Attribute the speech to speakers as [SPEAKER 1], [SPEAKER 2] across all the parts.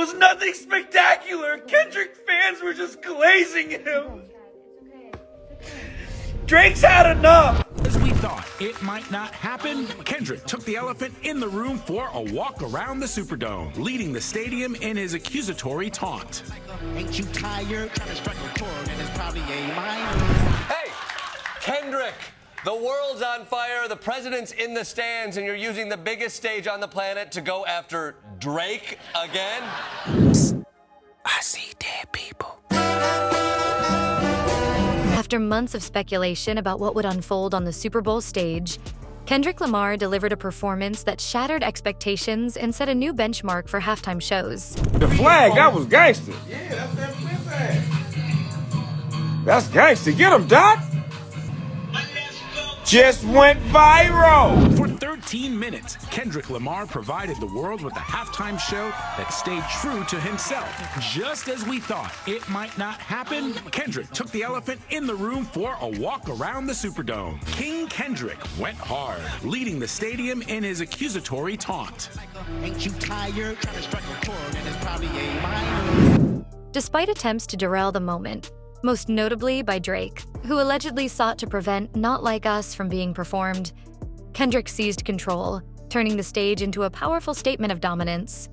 [SPEAKER 1] was nothing spectacular. Kendrick fans were just glazing him. Drake's had enough.
[SPEAKER 2] As we thought it might not happen, Kendrick took the elephant in the room for a walk around the Superdome, leading the stadium in his accusatory taunt.
[SPEAKER 3] Ain't you tired? Trying to strike a chord and it's probably a minor.
[SPEAKER 4] Hey, Kendrick, the world's on fire, the president's in the stands, and you're using the biggest stage on the planet to go after Drake again?
[SPEAKER 3] I see dead people.
[SPEAKER 5] After months of speculation about what would unfold on the Super Bowl stage, Kendrick Lamar delivered a performance that shattered expectations and set a new benchmark for halftime shows.
[SPEAKER 6] The flag, that was gangster.
[SPEAKER 7] Yeah, that's that flag.
[SPEAKER 6] That's gangster. Get him, Doc. Just went viral.
[SPEAKER 2] For 13 minutes, Kendrick Lamar provided the world with a halftime show that stayed true to himself. Just as we thought it might not happen, Kendrick took the elephant in the room for a walk around the Superdome. King Kendrick went hard, leading the stadium in his accusatory taunt.
[SPEAKER 3] Ain't you tired? Trying to strike a chord and it's probably a minor.
[SPEAKER 5] Despite attempts to derail the moment, most notably by Drake, who allegedly sought to prevent Not Like Us from being performed, Kendrick seized control, turning the stage into a powerful statement of dominance.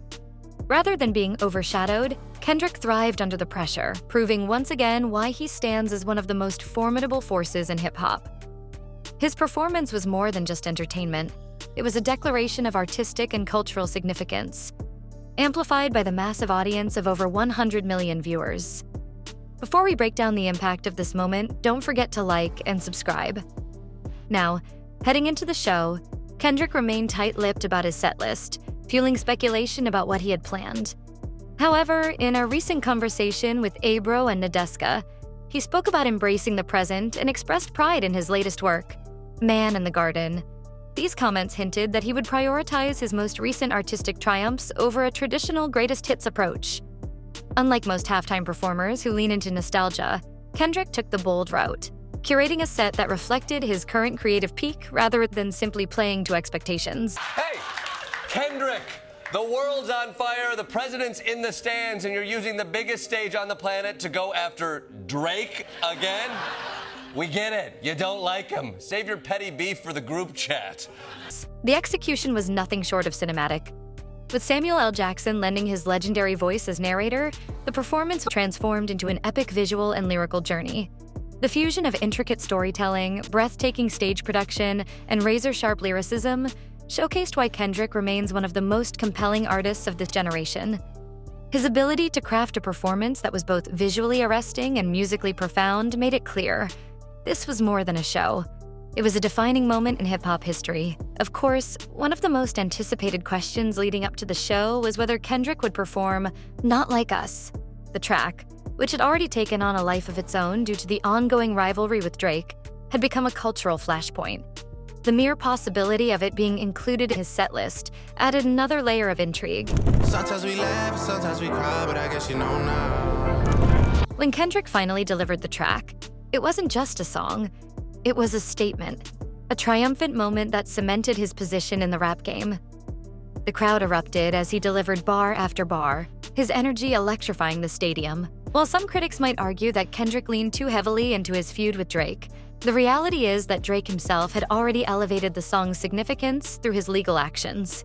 [SPEAKER 5] Rather than being overshadowed, Kendrick thrived under the pressure, proving once again why he stands as one of the most formidable forces in hip-hop. His performance was more than just entertainment. It was a declaration of artistic and cultural significance, amplified by the massive audience of over 100 million viewers. Before we break down the impact of this moment, don't forget to like and subscribe. Now, heading into the show, Kendrick remained tight-lipped about his setlist, fueling speculation about what he had planned. However, in a recent conversation with Abro and Nadeska, he spoke about embracing the present and expressed pride in his latest work, Man in the Garden. These comments hinted that he would prioritize his most recent artistic triumphs over a traditional greatest hits approach. Unlike most halftime performers who lean into nostalgia, Kendrick took the bold route, curating a set that reflected his current creative peak rather than simply playing to expectations.
[SPEAKER 4] Hey, Kendrick, the world's on fire, the president's in the stands, and you're using the biggest stage on the planet to go after Drake again? We get it. You don't like him. Save your petty beef for the group chat.
[SPEAKER 5] The execution was nothing short of cinematic. With Samuel L. Jackson lending his legendary voice as narrator, the performance transformed into an epic visual and lyrical journey. The fusion of intricate storytelling, breathtaking stage production, and razor-sharp lyricism showcased why Kendrick remains one of the most compelling artists of this generation. His ability to craft a performance that was both visually arresting and musically profound made it clear. This was more than a show. It was a defining moment in hip-hop history. Of course, one of the most anticipated questions leading up to the show was whether Kendrick would perform Not Like Us. The track, which had already taken on a life of its own due to the ongoing rivalry with Drake, had become a cultural flashpoint. The mere possibility of it being included in his setlist added another layer of intrigue.
[SPEAKER 7] Sometimes we laugh, sometimes we cry, but I guess you know now.
[SPEAKER 5] When Kendrick finally delivered the track, it wasn't just a song. It was a statement, a triumphant moment that cemented his position in the rap game. The crowd erupted as he delivered bar after bar, his energy electrifying the stadium. While some critics might argue that Kendrick leaned too heavily into his feud with Drake, the reality is that Drake himself had already elevated the song's significance through his legal actions.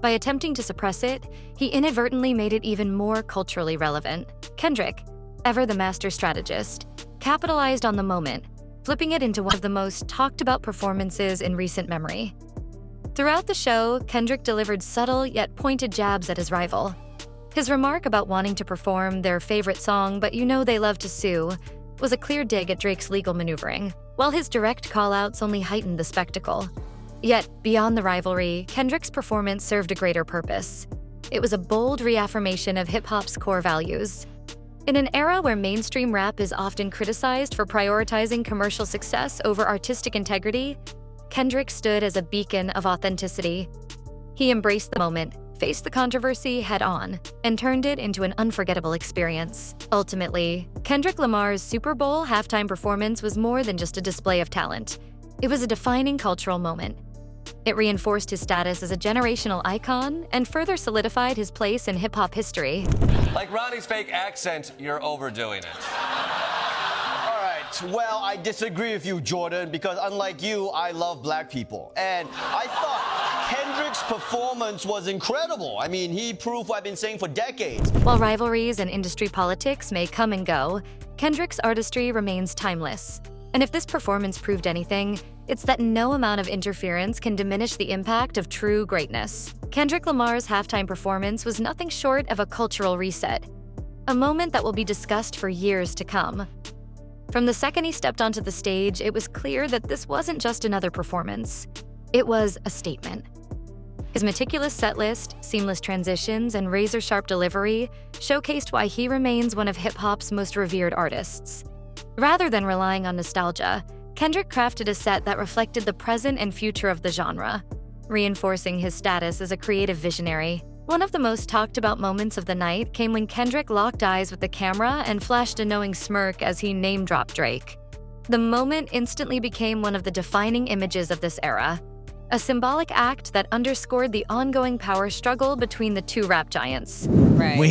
[SPEAKER 5] By attempting to suppress it, he inadvertently made it even more culturally relevant. Kendrick, ever the master strategist, capitalized on the moment, flipping it into one of the most talked-about performances in recent memory. Throughout the show, Kendrick delivered subtle yet pointed jabs at his rival. His remark about wanting to perform their favorite song, but you know they love to sue, was a clear dig at Drake's legal maneuvering, while his direct call-outs only heightened the spectacle. Yet, beyond the rivalry, Kendrick's performance served a greater purpose. It was a bold reaffirmation of hip-hop's core values. In an era where mainstream rap is often criticized for prioritizing commercial success over artistic integrity, Kendrick stood as a beacon of authenticity. He embraced the moment, faced the controversy head-on, and turned it into an unforgettable experience. Ultimately, Kendrick Lamar's Super Bowl halftime performance was more than just a display of talent. It was a defining cultural moment. It reinforced his status as a generational icon and further solidified his place in hip-hop history.
[SPEAKER 4] Like Ronnie's fake accent, you're overdoing it.
[SPEAKER 8] All right, well, I disagree with you, Jordan, because unlike you, I love black people. And I thought Kendrick's performance was incredible. I mean, he proved what I've been saying for decades.
[SPEAKER 5] While rivalries and industry politics may come and go, Kendrick's artistry remains timeless. And if this performance proved anything, it's that no amount of interference can diminish the impact of true greatness. Kendrick Lamar's halftime performance was nothing short of a cultural reset, a moment that will be discussed for years to come. From the second he stepped onto the stage, it was clear that this wasn't just another performance. It was a statement. His meticulous setlist, seamless transitions, and razor-sharp delivery showcased why he remains one of hip-hop's most revered artists. Rather than relying on nostalgia, Kendrick crafted a set that reflected the present and future of the genre, reinforcing his status as a creative visionary. One of the most talked about moments of the night came when Kendrick locked eyes with the camera and flashed a knowing smirk as he name-dropped Drake. The moment instantly became one of the defining images of this era, a symbolic act that underscored the ongoing power struggle between the two rap giants.
[SPEAKER 9] Right.
[SPEAKER 10] When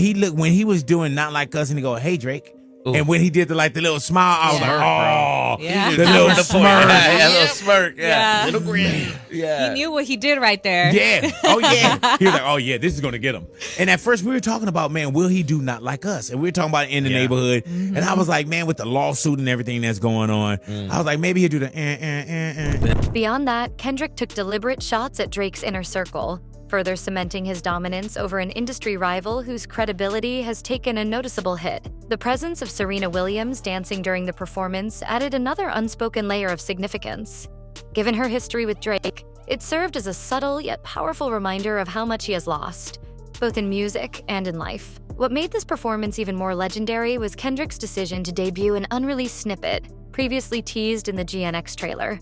[SPEAKER 10] he was doing Not Like Us and he go, "Hey Drake," and when he did the little smile, I was like, "Oh,
[SPEAKER 9] Yeah.
[SPEAKER 10] the little smirk,
[SPEAKER 9] Yeah.
[SPEAKER 10] little smirk,
[SPEAKER 9] Yeah.
[SPEAKER 10] little grin, yeah."
[SPEAKER 9] He knew what he did right there.
[SPEAKER 10] Yeah. Oh yeah. He was like, "Oh yeah, this is gonna get him." And at first we were talking about, man, will he do Not Like Us? And we were talking about In the Neighborhood. And I was like, man, with the lawsuit and everything that's going on, I was like, maybe he'll do the
[SPEAKER 5] Beyond that, Kendrick took deliberate shots at Drake's inner circle, further cementing his dominance over an industry rival whose credibility has taken a noticeable hit. The presence of Serena Williams dancing during the performance added another unspoken layer of significance. Given her history with Drake, it served as a subtle yet powerful reminder of how much he has lost, both in music and in life. What made this performance even more legendary was Kendrick's decision to debut an unreleased snippet, previously teased in the GNX trailer.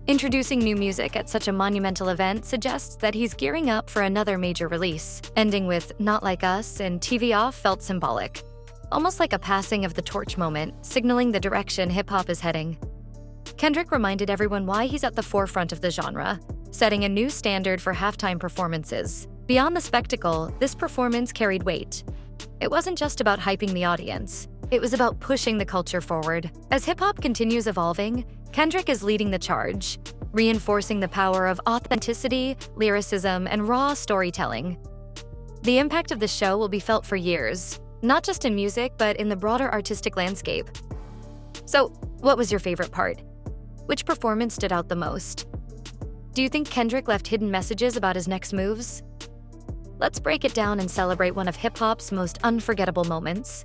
[SPEAKER 5] Introducing new music at such a monumental event suggests that he's gearing up for another major release. Ending with Not Like Us and TV Off felt symbolic, almost like a passing of the torch moment, signaling the direction hip-hop is heading. Kendrick reminded everyone why he's at the forefront of the genre, setting a new standard for halftime performances. Beyond the spectacle, this performance carried weight. It wasn't just about hyping the audience. It was about pushing the culture forward. As hip-hop continues evolving, Kendrick is leading the charge, reinforcing the power of authenticity, lyricism, and raw storytelling. The impact of the show will be felt for years, not just in music, but in the broader artistic landscape. So, what was your favorite part? Which performance stood out the most? Do you think Kendrick left hidden messages about his next moves? Let's break it down and celebrate one of hip-hop's most unforgettable moments.